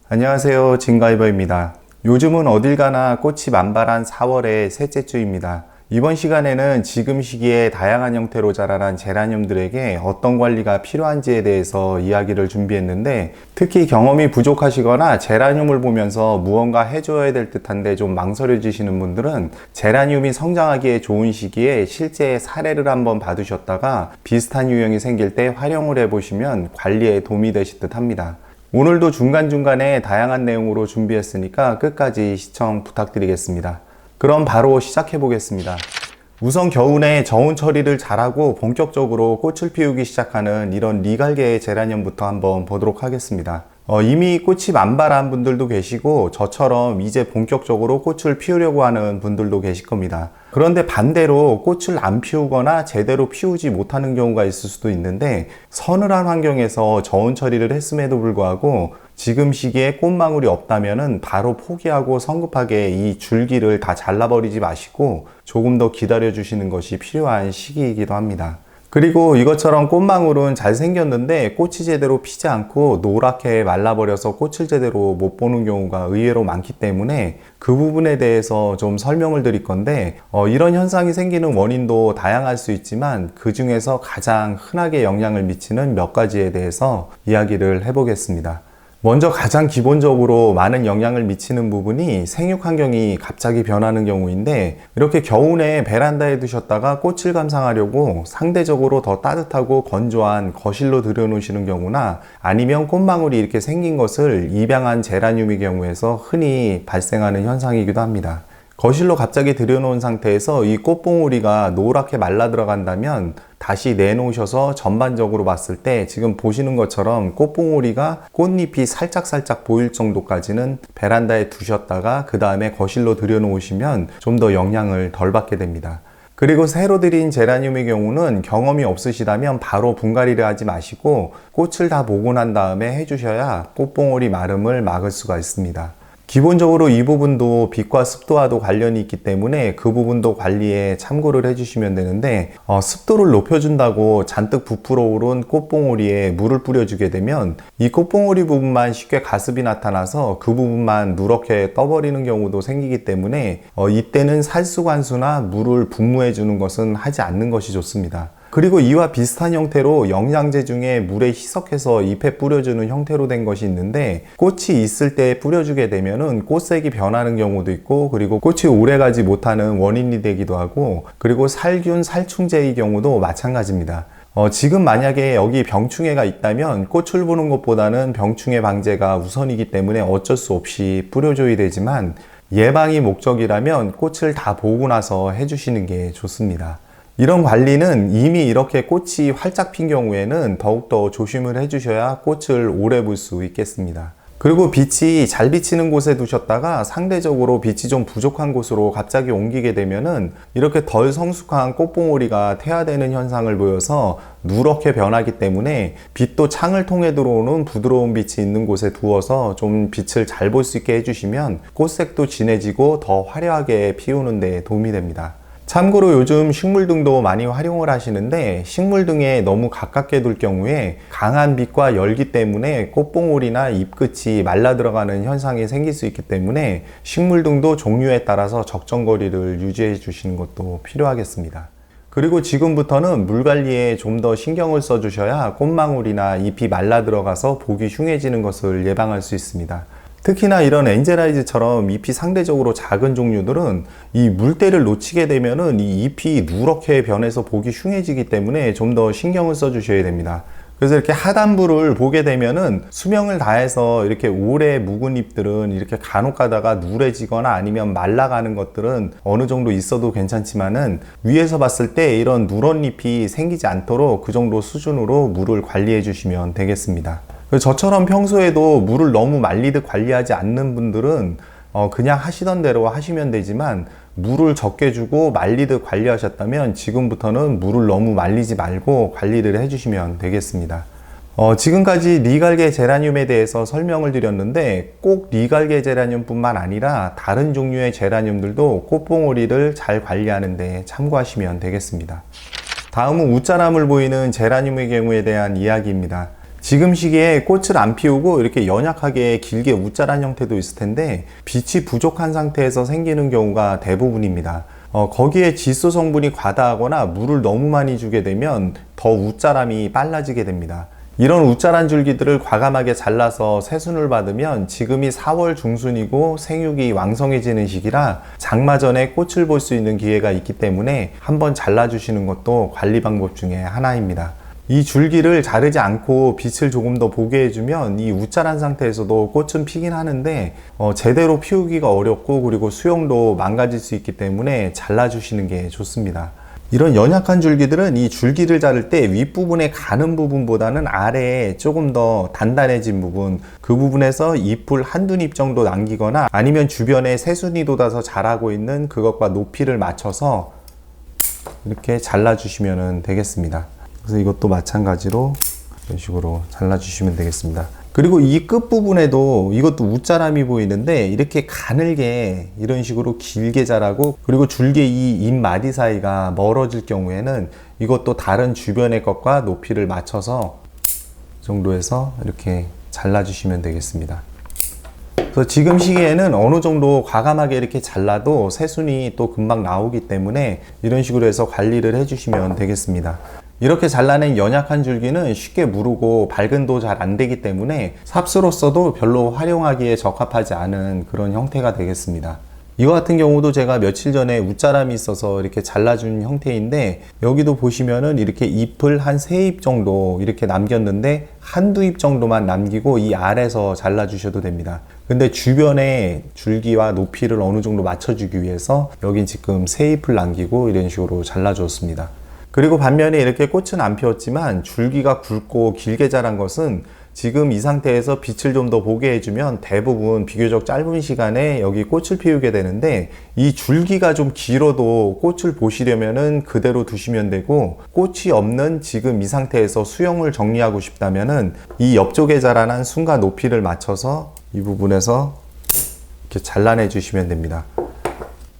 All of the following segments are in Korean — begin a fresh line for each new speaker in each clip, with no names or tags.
안녕하세요, 진가이버입니다. 요즘은 어딜 가나 꽃이 만발한 4월의 셋째 주입니다. 이번 시간에는 지금 시기에 다양한 형태로 자라난 제라늄들에게 어떤 관리가 필요한지에 대해서 이야기를 준비했는데, 특히 경험이 부족하시거나 제라늄을 보면서 무언가 해줘야 될 듯한데 좀 망설여지시는 분들은 제라늄이 성장하기에 좋은 시기에 실제 사례를 한번 봐두셨다가 비슷한 유형이 생길 때 활용을 해보시면 관리에 도움이 되실 듯 합니다. 오늘도 중간중간에 다양한 내용으로 준비했으니까 끝까지 시청 부탁드리겠습니다. 그럼 바로 시작해 보겠습니다. 우선 겨울에 저온 처리를 잘하고 본격적으로 꽃을 피우기 시작하는 이런 리갈계의 제라늄부터 한번 보도록 하겠습니다. 이미 꽃이 만발한 분들도 계시고 저처럼 이제 본격적으로 꽃을 피우려고 하는 분들도 계실 겁니다. 그런데 반대로 꽃을 안 피우거나 제대로 피우지 못하는 경우가 있을 수도 있는데, 서늘한 환경에서 저온 처리를 했음에도 불구하고 지금 시기에 꽃망울이 없다면 바로 포기하고 성급하게 이 줄기를 다 잘라버리지 마시고 조금 더 기다려 주시는 것이 필요한 시기이기도 합니다. 그리고 이것처럼 꽃망울은 잘 생겼는데 꽃이 제대로 피지 않고 노랗게 말라버려서 꽃을 제대로 못 보는 경우가 의외로 많기 때문에 그 부분에 대해서 좀 설명을 드릴 건데, 이런 현상이 생기는 원인도 다양할 수 있지만 그 중에서 가장 흔하게 영향을 미치는 몇 가지에 대해서 이야기를 해보겠습니다. 먼저 가장 기본적으로 많은 영향을 미치는 부분이 생육 환경이 갑자기 변하는 경우인데, 이렇게 겨울에 베란다에 두셨다가 꽃을 감상하려고 상대적으로 더 따뜻하고 건조한 거실로 들여놓으시는 경우나, 아니면 꽃망울이 이렇게 생긴 것을 입양한 제라늄의 경우에서 흔히 발생하는 현상이기도 합니다. 거실로 갑자기 들여놓은 상태에서 이 꽃봉오리가 노랗게 말라 들어간다면 다시 내놓으셔서 전반적으로 봤을 때 지금 보시는 것처럼 꽃봉오리가 꽃잎이 살짝 보일 정도까지는 베란다에 두셨다가 그 다음에 거실로 들여놓으시면 좀 더 영향을 덜 받게 됩니다. 그리고 새로 들인 제라늄의 경우는 경험이 없으시다면 바로 분갈이를 하지 마시고 꽃을 다 보고 난 다음에 해주셔야 꽃봉오리 마름을 막을 수가 있습니다. 기본적으로 이 부분도 빛과 습도와도 관련이 있기 때문에 그 부분도 관리에 참고를 해주시면 되는데, 습도를 높여준다고 잔뜩 부풀어 오른 꽃봉오리에 물을 뿌려주게 되면 이 꽃봉오리 부분만 쉽게 가습이 나타나서 그 부분만 누렇게 떠버리는 경우도 생기기 때문에 이때는 살수관수나 물을 분무해 주는 것은 하지 않는 것이 좋습니다. 그리고 이와 비슷한 형태로 영양제 중에 물에 희석해서 잎에 뿌려주는 형태로 된 것이 있는데, 꽃이 있을 때 뿌려주게 되면은 꽃색이 변하는 경우도 있고, 그리고 꽃이 오래가지 못하는 원인이 되기도 하고, 그리고 살균, 살충제의 경우도 마찬가지입니다. 지금 만약에 여기 병충해가 있다면 꽃을 보는 것보다는 병충해 방제가 우선이기 때문에 어쩔 수 없이 뿌려줘야 되지만, 예방이 목적이라면 꽃을 다 보고 나서 해주시는 게 좋습니다. 이런 관리는 이미 이렇게 꽃이 활짝 핀 경우에는 더욱더 조심을 해주셔야 꽃을 오래 볼 수 있겠습니다. 그리고 빛이 잘 비치는 곳에 두셨다가 상대적으로 빛이 좀 부족한 곳으로 갑자기 옮기게 되면은 이렇게 덜 성숙한 꽃봉오리가 퇴화되는 현상을 보여서 누렇게 변하기 때문에 빛도 창을 통해 들어오는 부드러운 빛이 있는 곳에 두어서 좀 빛을 잘 볼 수 있게 해주시면 꽃색도 진해지고 더 화려하게 피우는 데 도움이 됩니다. 참고로 요즘 식물등도 많이 활용을 하시는데, 식물등에 너무 가깝게 둘 경우에 강한 빛과 열기 때문에 꽃봉오리나 잎끝이 말라 들어가는 현상이 생길 수 있기 때문에 식물등도 종류에 따라서 적정 거리를 유지해 주시는 것도 필요하겠습니다. 그리고 지금부터는 물 관리에 좀 더 신경을 써 주셔야 꽃망울이나 잎이 말라 들어가서 보기 흉해지는 것을 예방할 수 있습니다. 특히나 이런 엔젤라이즈처럼 잎이 상대적으로 작은 종류들은 이 물때를 놓치게 되면은 이 잎이 누렇게 변해서 보기 흉해지기 때문에 좀 더 신경을 써 주셔야 됩니다. 그래서 이렇게 하단부를 보게 되면은 수명을 다해서 이렇게 오래 묵은 잎들은 이렇게 간혹 가다가 누래지거나 아니면 말라가는 것들은 어느 정도 있어도 괜찮지만은, 위에서 봤을 때 이런 누런 잎이 생기지 않도록 그 정도 수준으로 물을 관리해 주시면 되겠습니다. 저처럼 평소에도 물을 너무 말리듯 관리하지 않는 분들은 그냥 하시던 대로 하시면 되지만, 물을 적게 주고 말리듯 관리하셨다면 지금부터는 물을 너무 말리지 말고 관리를 해주시면 되겠습니다. 지금까지 리갈계 제라늄에 대해서 설명을 드렸는데, 꼭 리갈계 제라늄 뿐만 아니라 다른 종류의 제라늄들도 꽃봉오리를 잘 관리하는 데 참고하시면 되겠습니다. 다음은 웃자람을 보이는 제라늄의 경우에 대한 이야기입니다. 지금 시기에 꽃을 안 피우고 이렇게 연약하게 길게 웃자란 형태도 있을 텐데 빛이 부족한 상태에서 생기는 경우가 대부분입니다. 거기에 질소 성분이 과다하거나 물을 너무 많이 주게 되면 더 웃자람이 빨라지게 됩니다. 이런 웃자란 줄기들을 과감하게 잘라서 새순을 받으면 지금이 4월 중순이고 생육이 왕성해지는 시기라 장마 전에 꽃을 볼 수 있는 기회가 있기 때문에 한번 잘라주시는 것도 관리 방법 중에 하나입니다. 이 줄기를 자르지 않고 빛을 조금 더 보게 해주면 이 웃자란 상태에서도 꽃은 피긴 하는데 제대로 피우기가 어렵고 그리고 수영도 망가질 수 있기 때문에 잘라주시는 게 좋습니다. 이런 연약한 줄기들은 이 줄기를 자를 때 윗부분에 가는 부분보다는 아래에 조금 더 단단해진 부분, 그 부분에서 잎을 한두 잎 정도 남기거나 아니면 주변에 새순이 돋아서 자라고 있는 그것과 높이를 맞춰서 이렇게 잘라주시면 되겠습니다. 그래서 이것도 마찬가지로 이런 식으로 잘라주시면 되겠습니다. 그리고 이 끝부분에도 이것도 웃자람이 보이는데 이렇게 가늘게 이런 식으로 길게 자라고 그리고 줄기 이 잎마디 사이가 멀어질 경우에는 이것도 다른 주변의 것과 높이를 맞춰서 이 정도에서 이렇게 잘라주시면 되겠습니다. 그래서 지금 시기에는 어느 정도 과감하게 이렇게 잘라도 새순이 또 금방 나오기 때문에 이런 식으로 해서 관리를 해주시면 되겠습니다. 이렇게 잘라낸 연약한 줄기는 쉽게 무르고 발근도 잘 안 되기 때문에 삽수로서도 별로 활용하기에 적합하지 않은 그런 형태가 되겠습니다. 이거 같은 경우도 제가 며칠 전에 웃자람이 있어서 이렇게 잘라준 형태인데 여기도 보시면은 이렇게 잎을 한 3잎 정도 이렇게 남겼는데 한두 잎 정도만 남기고 이 아래에서 잘라주셔도 됩니다. 근데 주변에 줄기와 높이를 어느 정도 맞춰주기 위해서 여긴 지금 3잎을 남기고 이런 식으로 잘라주었습니다. 그리고 반면에 이렇게 꽃은 안 피웠지만 줄기가 굵고 길게 자란 것은 지금 이 상태에서 빛을 좀 더 보게 해주면 대부분 비교적 짧은 시간에 여기 꽃을 피우게 되는데 이 줄기가 좀 길어도 꽃을 보시려면은 그대로 두시면 되고 꽃이 없는 지금 이 상태에서 수영을 정리하고 싶다면은 이 옆쪽에 자라난 순과 높이를 맞춰서 이 부분에서 이렇게 잘라내 주시면 됩니다.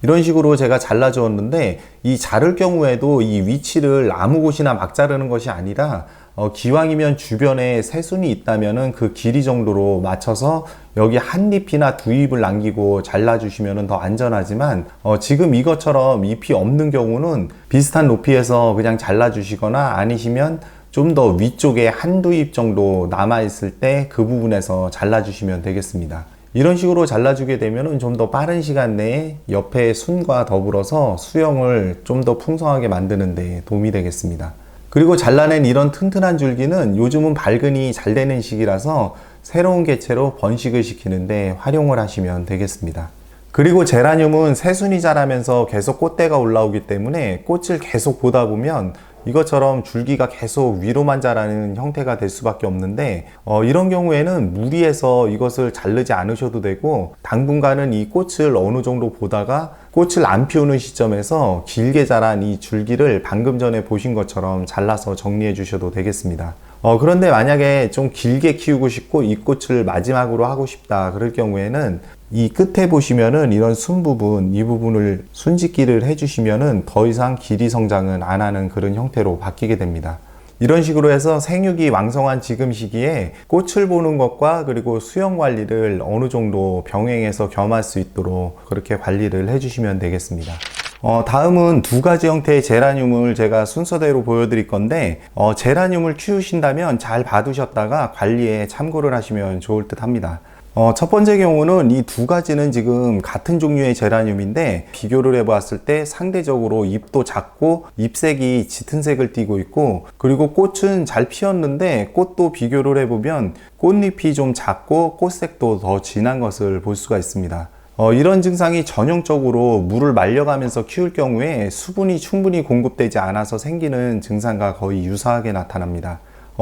이런 식으로 제가 잘라 주었는데 이 자를 경우에도 이 위치를 아무 곳이나 막 자르는 것이 아니라 기왕이면 주변에 새순이 있다면은 그 길이 정도로 맞춰서 여기 한 잎이나 두 잎을 남기고 잘라주시면 더 안전하지만 지금 이것처럼 잎이 없는 경우는 비슷한 높이에서 그냥 잘라주시거나 아니시면 좀 더 위쪽에 한두 잎 정도 남아있을 때 그 부분에서 잘라주시면 되겠습니다. 이런 식으로 잘라주게 되면 좀 더 빠른 시간 내에 옆에 순과 더불어서 수영을 좀 더 풍성하게 만드는 데 도움이 되겠습니다. 그리고 잘라낸 이런 튼튼한 줄기는 요즘은 발근이 잘 되는 시기라서 새로운 개체로 번식을 시키는데 활용을 하시면 되겠습니다. 그리고 제라늄은 새순이 자라면서 계속 꽃대가 올라오기 때문에 꽃을 계속 보다 보면 이것처럼 줄기가 계속 위로만 자라는 형태가 될 수밖에 없는데 이런 경우에는 무리해서 이것을 자르지 않으셔도 되고 당분간은 이 꽃을 어느 정도 보다가 꽃을 안 피우는 시점에서 길게 자란 이 줄기를 방금 전에 보신 것처럼 잘라서 정리해 주셔도 되겠습니다. 그런데 만약에 좀 길게 키우고 싶고 이 꽃을 마지막으로 하고 싶다 그럴 경우에는 이 끝에 보시면은 이런 순 부분, 이 부분을 순짓기를 해주시면은 더 이상 길이 성장은 안 하는 그런 형태로 바뀌게 됩니다. 이런 식으로 해서 생육이 왕성한 지금 시기에 꽃을 보는 것과 그리고 수영 관리를 어느 정도 병행해서 겸할 수 있도록 그렇게 관리를 해주시면 되겠습니다. 다음은 두 가지 형태의 제라늄을 제가 순서대로 보여드릴 건데 제라늄을 키우신다면 잘 봐두셨다가 관리에 참고를 하시면 좋을 듯 합니다. 첫 번째 경우는 이 두 가지는 지금 같은 종류의 제라늄인데 비교를 해보았을 때 상대적으로 잎도 작고 잎색이 짙은 색을 띠고 있고 그리고 꽃은 잘 피었는데 꽃도 비교를 해보면 꽃잎이 좀 작고 꽃색도 더 진한 것을 볼 수가 있습니다. 이런 증상이 전형적으로 물을 말려가면서 키울 경우에 수분이 충분히 공급되지 않아서 생기는 증상과 거의 유사하게 나타납니다.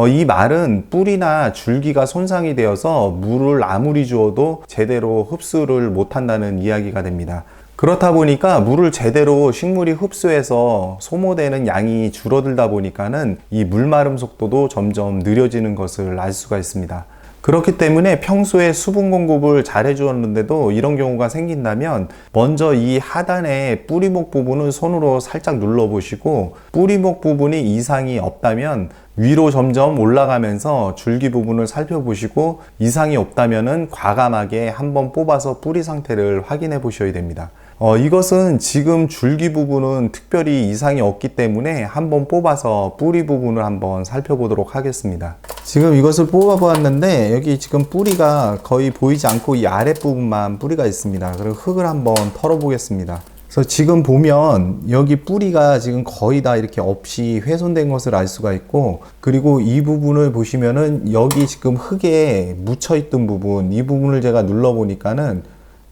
이 말은 뿌리나 줄기가 손상이 되어서 물을 아무리 주어도 제대로 흡수를 못한다는 이야기가 됩니다. 그렇다 보니까 물을 제대로 식물이 흡수해서 소모되는 양이 줄어들다 보니까는 이 물마름 속도도 점점 느려지는 것을 알 수가 있습니다. 그렇기 때문에 평소에 수분 공급을 잘 해주었는데도 이런 경우가 생긴다면 먼저 이 하단의 뿌리목 부분을 손으로 살짝 눌러 보시고 뿌리목 부분이 이상이 없다면 위로 점점 올라가면서 줄기 부분을 살펴보시고 이상이 없다면은 과감하게 한번 뽑아서 뿌리 상태를 확인해 보셔야 됩니다. 이것은 지금 줄기 부분은 특별히 이상이 없기 때문에 한번 뽑아서 뿌리 부분을 한번 살펴보도록 하겠습니다. 지금 이것을 뽑아 보았는데 여기 지금 뿌리가 거의 보이지 않고 이 아랫부분만 뿌리가 있습니다. 그리고 흙을 한번 털어 보겠습니다. 그래서 지금 보면 여기 뿌리가 지금 거의 다 이렇게 없이 훼손된 것을 알 수가 있고, 그리고 이 부분을 보시면은 여기 지금 흙에 묻혀 있던 부분, 이 부분을 제가 눌러 보니까는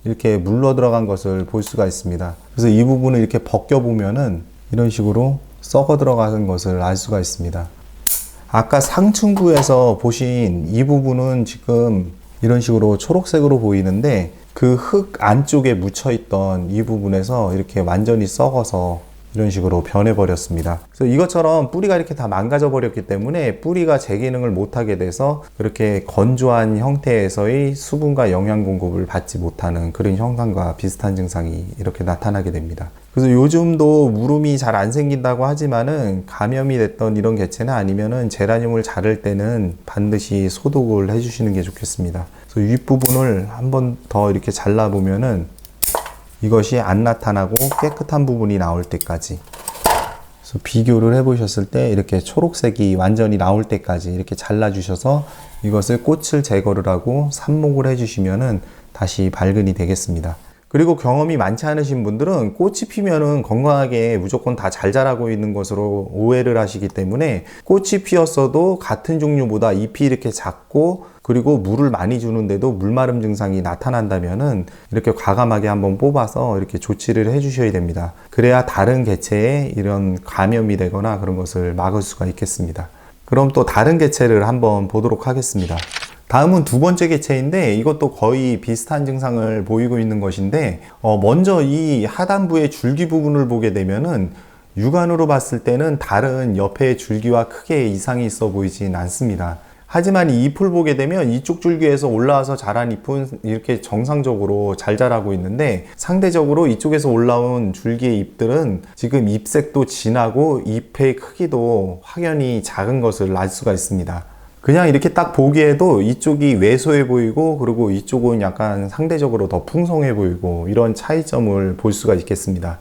이렇게 물러 들어간 것을 볼 수가 있습니다. 그래서 이 부분을 이렇게 벗겨 보면은 이런 식으로 썩어 들어가는 것을 알 수가 있습니다. 아까 상층부에서 보신 이 부분은 지금 이런 식으로 초록색으로 보이는데 그 흙 안쪽에 묻혀 있던 이 부분에서 이렇게 완전히 썩어서 이런 식으로 변해버렸습니다. 그래서 이것처럼 뿌리가 이렇게 다 망가져 버렸기 때문에 뿌리가 제 기능을 못하게 돼서 그렇게 건조한 형태에서의 수분과 영양 공급을 받지 못하는 그런 현상과 비슷한 증상이 이렇게 나타나게 됩니다. 그래서 요즘도 무름이 잘 안 생긴다고 하지만은 감염이 됐던 이런 개체나 아니면은 제라늄을 자를 때는 반드시 소독을 해주시는 게 좋겠습니다. 그래서 윗부분을 한번 더 이렇게 잘라보면은 이것이 안 나타나고 깨끗한 부분이 나올 때까지, 그래서 비교를 해 보셨을 때 이렇게 초록색이 완전히 나올 때까지 이렇게 잘라 주셔서 이것을 꽃을 제거를 하고 삽목을 해 주시면은 다시 발근이 되겠습니다. 그리고 경험이 많지 않으신 분들은 꽃이 피면은 건강하게 무조건 다 잘 자라고 있는 것으로 오해를 하시기 때문에, 꽃이 피었어도 같은 종류보다 잎이 이렇게 작고 그리고 물을 많이 주는데도 물마름 증상이 나타난다면은 이렇게 과감하게 한번 뽑아서 이렇게 조치를 해 주셔야 됩니다. 그래야 다른 개체에 이런 감염이 되거나 그런 것을 막을 수가 있겠습니다. 그럼 또 다른 개체를 한번 보도록 하겠습니다. 다음은 두 번째 개체인데 이것도 거의 비슷한 증상을 보이고 있는 것인데, 먼저 이 하단부의 줄기 부분을 보게 되면은 육안으로 봤을 때는 다른 옆의 줄기와 크게 이상이 있어 보이진 않습니다. 하지만 이 잎을 보게 되면 이쪽 줄기에서 올라와서 자란 잎은 이렇게 정상적으로 잘 자라고 있는데, 상대적으로 이쪽에서 올라온 줄기의 잎들은 지금 잎색도 진하고 잎의 크기도 확연히 작은 것을 알 수가 있습니다. 그냥 이렇게 딱 보기에도 이쪽이 왜소해 보이고 그리고 이쪽은 약간 상대적으로 더 풍성해 보이고 이런 차이점을 볼 수가 있겠습니다.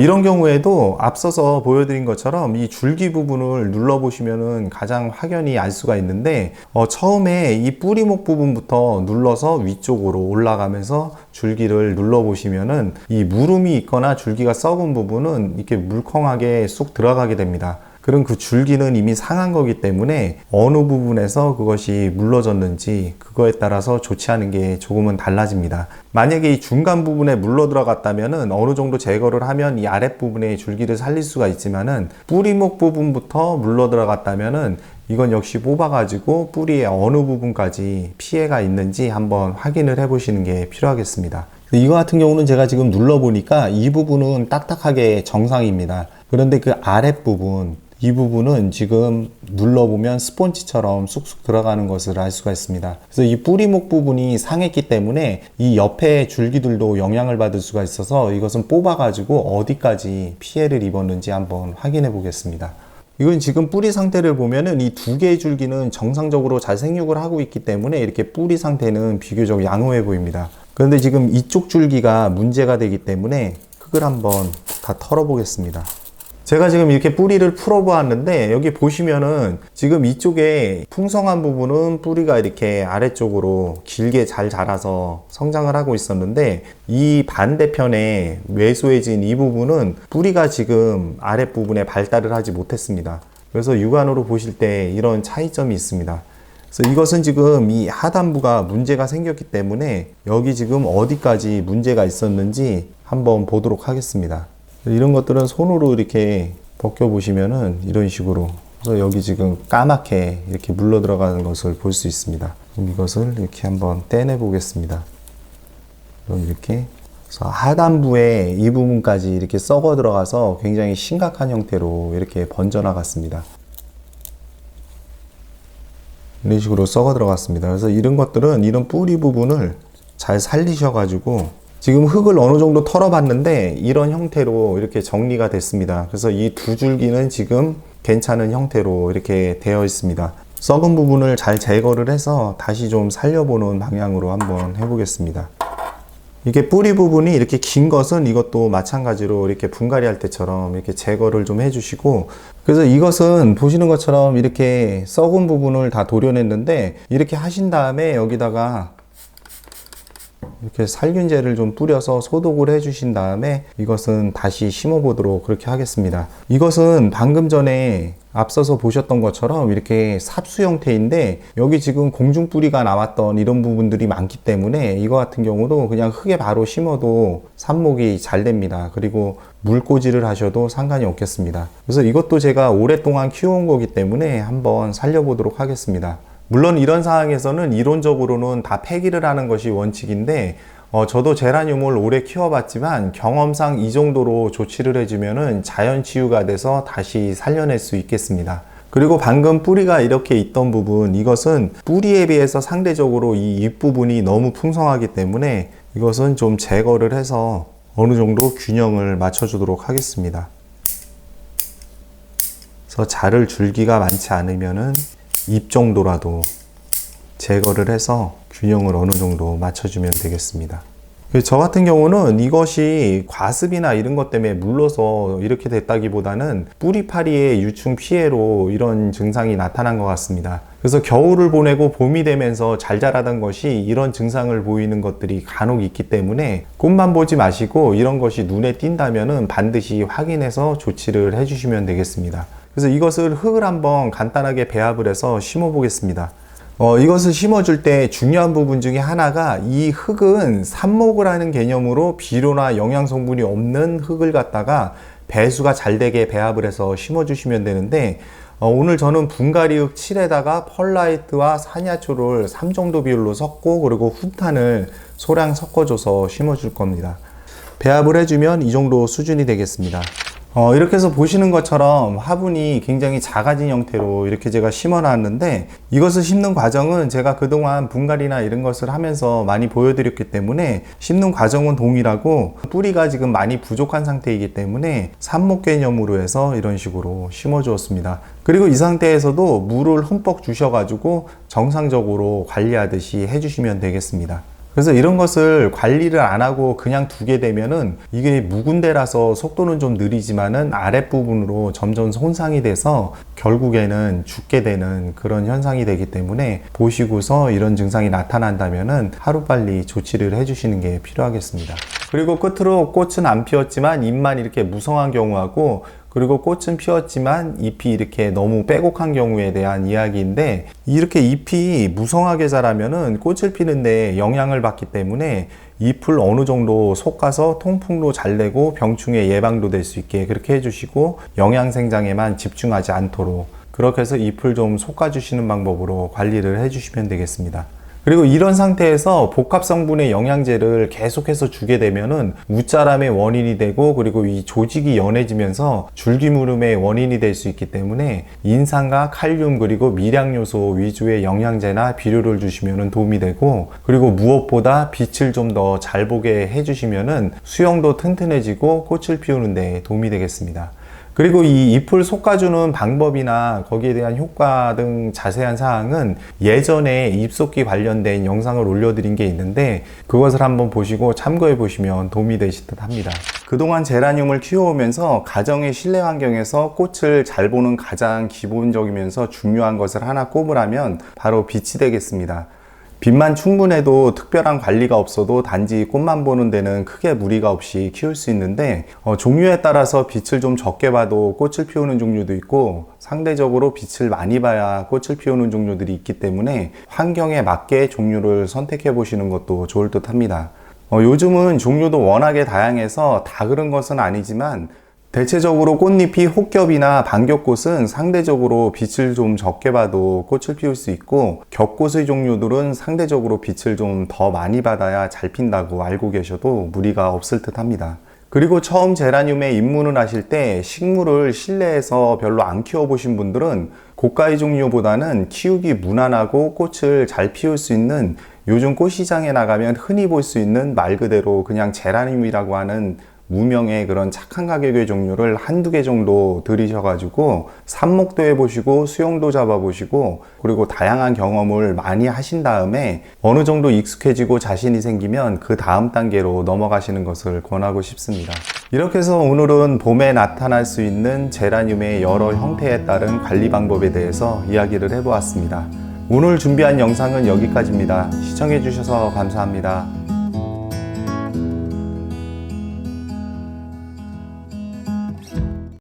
이런 경우에도 앞서서 보여드린 것처럼 이 줄기 부분을 눌러보시면은 가장 확연히 알 수가 있는데, 처음에 이 뿌리목 부분부터 눌러서 위쪽으로 올라가면서 줄기를 눌러보시면은 이 무름이 있거나 줄기가 썩은 부분은 이렇게 물컹하게 쑥 들어가게 됩니다. 그럼 그 줄기는 이미 상한 거기 때문에 어느 부분에서 그것이 물러졌는지 그거에 따라서 조치하는 게 조금은 달라집니다. 만약에 이 중간 부분에 물러 들어갔다면은 어느 정도 제거를 하면 이 아랫부분의 줄기를 살릴 수가 있지만은 뿌리목 부분부터 물러 들어갔다면은 이건 역시 뽑아가지고 뿌리의 어느 부분까지 피해가 있는지 한번 확인을 해 보시는 게 필요하겠습니다. 이거 같은 경우는 제가 지금 눌러보니까 이 부분은 딱딱하게 정상입니다. 그런데 그 아랫부분, 이 부분은 지금 눌러보면 스펀지처럼 쑥쑥 들어가는 것을 알 수가 있습니다. 그래서 이 뿌리목 부분이 상했기 때문에 이 옆에 줄기들도 영향을 받을 수가 있어서 이것은 뽑아가지고 어디까지 피해를 입었는지 한번 확인해 보겠습니다. 이건 지금 뿌리 상태를 보면은 이 두 개의 줄기는 정상적으로 잘 생육을 하고 있기 때문에 이렇게 뿌리 상태는 비교적 양호해 보입니다. 그런데 지금 이쪽 줄기가 문제가 되기 때문에 흙을 한번 다 털어 보겠습니다. 제가 지금 이렇게 뿌리를 풀어 보았는데 여기 보시면은 지금 이쪽에 풍성한 부분은 뿌리가 이렇게 아래쪽으로 길게 잘 자라서 성장을 하고 있었는데, 이 반대편에 왜소해진 이 부분은 뿌리가 지금 아랫부분에 발달을 하지 못했습니다. 그래서 육안으로 보실 때 이런 차이점이 있습니다. 그래서 이것은 지금 이 하단부가 문제가 생겼기 때문에 여기 지금 어디까지 문제가 있었는지 한번 보도록 하겠습니다. 이런 것들은 손으로 이렇게 벗겨 보시면은 이런 식으로, 그래서 여기 지금 까맣게 이렇게 물러 들어가는 것을 볼 수 있습니다. 그럼 이것을 이렇게 한번 떼내 보겠습니다. 그럼 이렇게, 그래서 하단부에 이 부분까지 이렇게 썩어 들어가서 굉장히 심각한 형태로 이렇게 번져 나갔습니다. 이런 식으로 썩어 들어갔습니다. 그래서 이런 것들은 이런 뿌리 부분을 잘 살리셔 가지고, 지금 흙을 어느 정도 털어봤는데 이런 형태로 이렇게 정리가 됐습니다. 그래서 이 두 줄기는 지금 괜찮은 형태로 이렇게 되어 있습니다. 썩은 부분을 잘 제거를 해서 다시 좀 살려보는 방향으로 한번 해보겠습니다. 이게 뿌리 부분이 이렇게 긴 것은 이것도 마찬가지로 이렇게 분갈이 할 때처럼 이렇게 제거를 좀 해주시고, 그래서 이것은 보시는 것처럼 이렇게 썩은 부분을 다 도려냈는데, 이렇게 하신 다음에 여기다가 이렇게 살균제를 좀 뿌려서 소독을 해 주신 다음에 이것은 다시 심어 보도록 그렇게 하겠습니다. 이것은 방금 전에 앞서서 보셨던 것처럼 이렇게 삽수 형태인데, 여기 지금 공중뿌리가 나왔던 이런 부분들이 많기 때문에 이거 같은 경우도 그냥 흙에 바로 심어도 삽목이 잘 됩니다. 그리고 물꽂이를 하셔도 상관이 없겠습니다. 그래서 이것도 제가 오랫동안 키워온 거기 때문에 한번 살려보도록 하겠습니다. 물론 이런 상황에서는 이론적으로는 다 폐기를 하는 것이 원칙인데, 저도 제라늄을 오래 키워봤지만 경험상 이 정도로 조치를 해주면은 자연 치유가 돼서 다시 살려낼 수 있겠습니다. 그리고 방금 뿌리가 이렇게 있던 부분, 이것은 뿌리에 비해서 상대적으로 이 잎부분이 너무 풍성하기 때문에 이것은 좀 제거를 해서 어느 정도 균형을 맞춰주도록 하겠습니다. 그래서 자를 줄기가 많지 않으면은 잎 정도라도 제거를 해서 균형을 어느 정도 맞춰주면 되겠습니다. 저 같은 경우는 이것이 과습이나 이런 것 때문에 물러서 이렇게 됐다기보다는 뿌리파리의 유충 피해로 이런 증상이 나타난 것 같습니다. 그래서 겨울을 보내고 봄이 되면서 잘 자라던 것이 이런 증상을 보이는 것들이 간혹 있기 때문에 꽃만 보지 마시고 이런 것이 눈에 띈다면 반드시 확인해서 조치를 해주시면 되겠습니다. 그래서 이것을 흙을 한번 간단하게 배합을 해서 심어 보겠습니다. 이것을 심어줄 때 중요한 부분 중에 하나가, 이 흙은 삽목을 하는 개념으로 비료나 영양 성분이 없는 흙을 갖다가 배수가 잘 되게 배합을 해서 심어주시면 되는데, 오늘 저는 분갈이 흙 7에다가 펄라이트와 산야초를 3 정도 비율로 섞고, 그리고 훈탄을 소량 섞어줘서 심어줄 겁니다. 배합을 해주면 이 정도 수준이 되겠습니다. 이렇게 해서 보시는 것처럼 화분이 굉장히 작아진 형태로 이렇게 제가 심어 놨는데, 이것을 심는 과정은 제가 그동안 분갈이나 이런 것을 하면서 많이 보여드렸기 때문에 심는 과정은 동일하고, 뿌리가 지금 많이 부족한 상태이기 때문에 삽목 개념으로 해서 이런 식으로 심어 주었습니다. 그리고 이 상태에서도 물을 흠뻑 주셔가지고 정상적으로 관리하듯이 해주시면 되겠습니다. 그래서 이런 것을 관리를 안 하고 그냥 두게 되면은 이게 묵은 데라서 속도는 좀 느리지만은 아랫부분으로 점점 손상이 돼서 결국에는 죽게 되는 그런 현상이 되기 때문에, 보시고서 이런 증상이 나타난다면은 하루빨리 조치를 해주시는 게 필요하겠습니다. 그리고 끝으로 꽃은 안 피었지만 잎만 이렇게 무성한 경우하고, 그리고 꽃은 피었지만 잎이 이렇게 너무 빼곡한 경우에 대한 이야기인데, 이렇게 잎이 무성하게 자라면은 꽃을 피는데 영향을 받기 때문에 잎을 어느 정도 솎아서 통풍도 잘 되고 병충해 예방도 될 수 있게 그렇게 해주시고, 영양 생장에만 집중하지 않도록 그렇게 해서 잎을 좀 솎아주시는 방법으로 관리를 해주시면 되겠습니다. 그리고 이런 상태에서 복합 성분의 영양제를 계속해서 주게 되면은 무자람의 원인이 되고, 그리고 이 조직이 연해지면서 줄기무름의 원인이 될 수 있기 때문에 인산과 칼륨 그리고 미량 요소 위주의 영양제나 비료를 주시면은 도움이 되고, 그리고 무엇보다 빛을 좀 더 잘 보게 해주시면은 수영도 튼튼해지고 꽃을 피우는 데 도움이 되겠습니다. 그리고 이 잎을 솎아주는 방법이나 거기에 대한 효과 등 자세한 사항은 예전에 잎솎기 관련된 영상을 올려드린 게 있는데, 그것을 한번 보시고 참고해 보시면 도움이 되실 듯 합니다. 그동안 제라늄을 키워오면서 가정의 실내 환경에서 꽃을 잘 보는 가장 기본적이면서 중요한 것을 하나 꼽으라면 바로 빛이 되겠습니다. 빛만 충분해도 특별한 관리가 없어도 단지 꽃만 보는 데는 크게 무리가 없이 키울 수 있는데, 종류에 따라서 빛을 좀 적게 봐도 꽃을 피우는 종류도 있고, 상대적으로 빛을 많이 봐야 꽃을 피우는 종류들이 있기 때문에 환경에 맞게 종류를 선택해 보시는 것도 좋을 듯 합니다. 요즘은 종류도 워낙에 다양해서 다 그런 것은 아니지만, 대체적으로 꽃잎이 혹겹이나 반겹꽃은 상대적으로 빛을 좀 적게 봐도 꽃을 피울 수 있고, 겹꽃의 종류들은 상대적으로 빛을 좀 더 많이 받아야 잘 핀다고 알고 계셔도 무리가 없을 듯 합니다. 그리고 처음 제라늄에 입문을 하실 때 식물을 실내에서 별로 안 키워보신 분들은 고가의 종류보다는 키우기 무난하고 꽃을 잘 피울 수 있는, 요즘 꽃시장에 나가면 흔히 볼 수 있는 말 그대로 그냥 제라늄이라고 하는 무명의 그런 착한 가격의 종류를 한두 개 정도 들이셔가지고 삽목도 해보시고 수영도 잡아보시고 그리고 다양한 경험을 많이 하신 다음에 어느 정도 익숙해지고 자신이 생기면 그 다음 단계로 넘어가시는 것을 권하고 싶습니다. 이렇게 해서 오늘은 봄에 나타날 수 있는 제라늄의 여러 형태에 따른 관리 방법에 대해서 이야기를 해보았습니다. 오늘 준비한 영상은 여기까지입니다. 시청해주셔서 감사합니다.